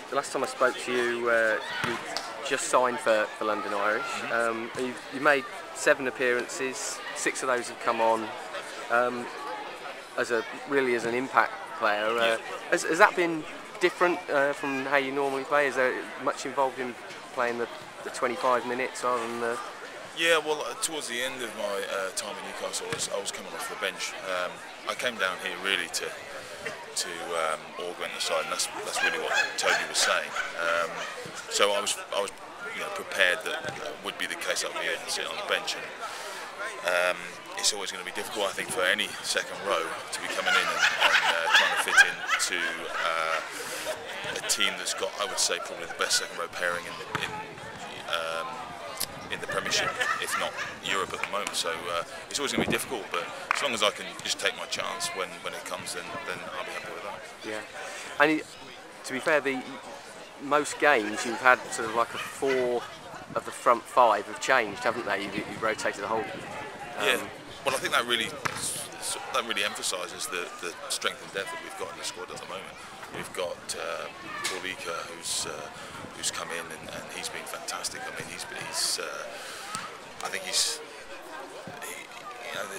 the last time I spoke to you, you just signed for London Irish. You made 7 appearances, 6 of those have come on as an impact player. Has that been different from how you normally play? Is there much involved in playing the 25 minutes rather than the... Yeah, well, towards the end of my time in Newcastle, I was coming off the bench. I came down here really to augment the side, and that's really what Toby was saying. So I was prepared that would be the case. I'd be able to sit on the bench, and it's always going to be difficult, I think, for any second row to be coming in and trying to fit into a team that's got, I would say, probably the best second row pairing in the Premiership, if not Europe at the moment. So it's always going to be difficult, but as long as I can just take my chance when it comes, then I'll be happy with that. Yeah, and to be fair, most games you've had sort of like a 4 of the front 5 have changed, haven't they? You've rotated the whole. Yeah, well, I think that really emphasises the strength and depth that we've got in the squad at the moment. We've got Paulika, who's come in and he's been fantastic. I mean, I think there's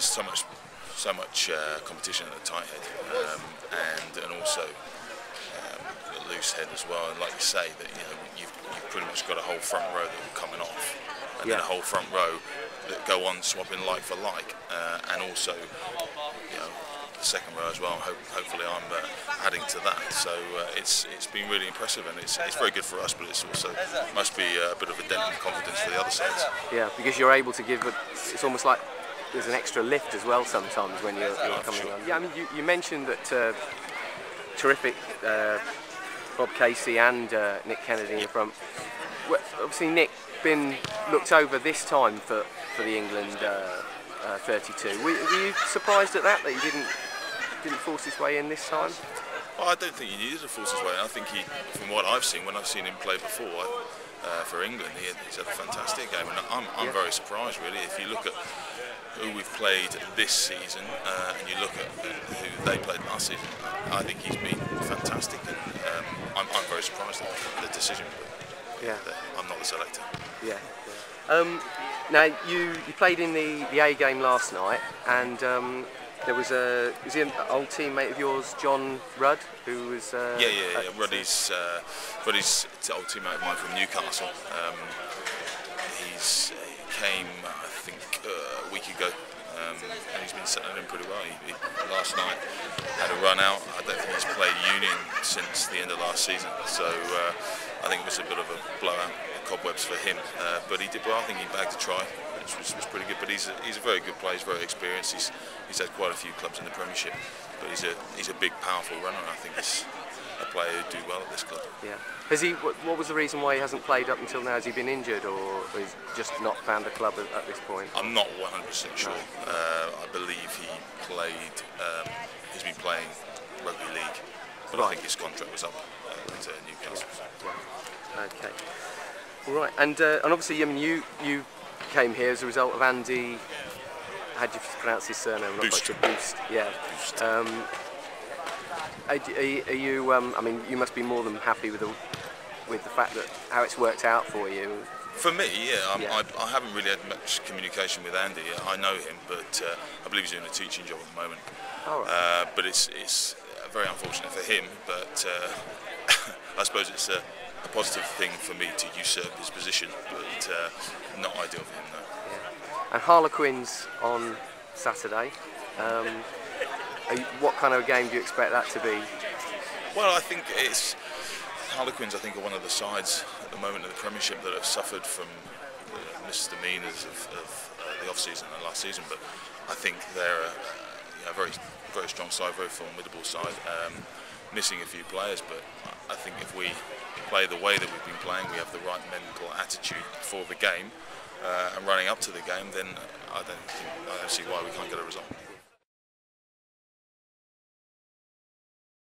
so much competition at the tight head, and also a loose head as well. And like you say, that you've pretty much got a whole front row that are coming off, and then a whole front row that go on swapping like for like, and also the second row as well. Hopefully I'm adding to that. So it's been really impressive, and it's very good for us, but it's also must be a bit of a dent in confidence for the other sides. Yeah, because you're able to give it's almost like there's an extra lift as well sometimes when you're coming on. Yeah, I mean you mentioned that terrific Bob Casey and Nick Kennedy in the front. Obviously Nick been looked over this time for the England 32. Were you surprised at that he didn't force his way in this time? Well, I don't think he needed to force his way in. I think from what I've seen, when I've seen him play before for England, he's had a fantastic game, and I'm very surprised really. If you look at who we've played this season and you look at who they played last season, I think he's been fantastic, and I'm very surprised at the decision. I'm not the selector. Yeah. Now you played in the A game last night, and there was is he an old teammate of yours, John Rudd, who was Ruddy's an old teammate of mine from Newcastle. He came, I think, a week ago, and he's been settling in pretty well. He last night had a run out. I don't think he's played Union since the end of last season, so I think it was a bit of a blowout, cobwebs for him. But he did well. I think he bagged a try, which was pretty good. But he's a very good player. He's very experienced. He's had quite a few clubs in the Premiership, but he's a big, powerful runner. I think he's a player who'd do well at this club. Yeah. Has he? What was the reason why he hasn't played up until now? Has he been injured, or he's just not found a club at this point? I'm not 100% sure. I believe he played. He's been playing rugby league, but I think his contract was up at Newcastle. Yeah. Okay. All right. And obviously, I mean, you came here as a result of Andy. How do you pronounce his surname? Boost. Boost. Yeah. Boost. Are you? I mean, you must be more than happy with the fact that how it's worked out for you. For me, yeah. I haven't really had much communication with Andy. I know him, but I believe he's doing a teaching job at the moment. All right. But it's very unfortunate for him. But I suppose it's a positive thing for me to usurp his position, but not ideal for him, no. Yeah. And Harlequins on Saturday. What kind of a game do you expect that to be? Well, I think Harlequins. I think are one of the sides at the moment in the Premiership that have suffered from the misdemeanours of the off-season and last season. But I think they're a very, very strong side, very formidable side. Missing a few players, but I think if we play the way that we've been playing, we have the right mental attitude for the game and running up to the game, then I don't see why we can't get a result.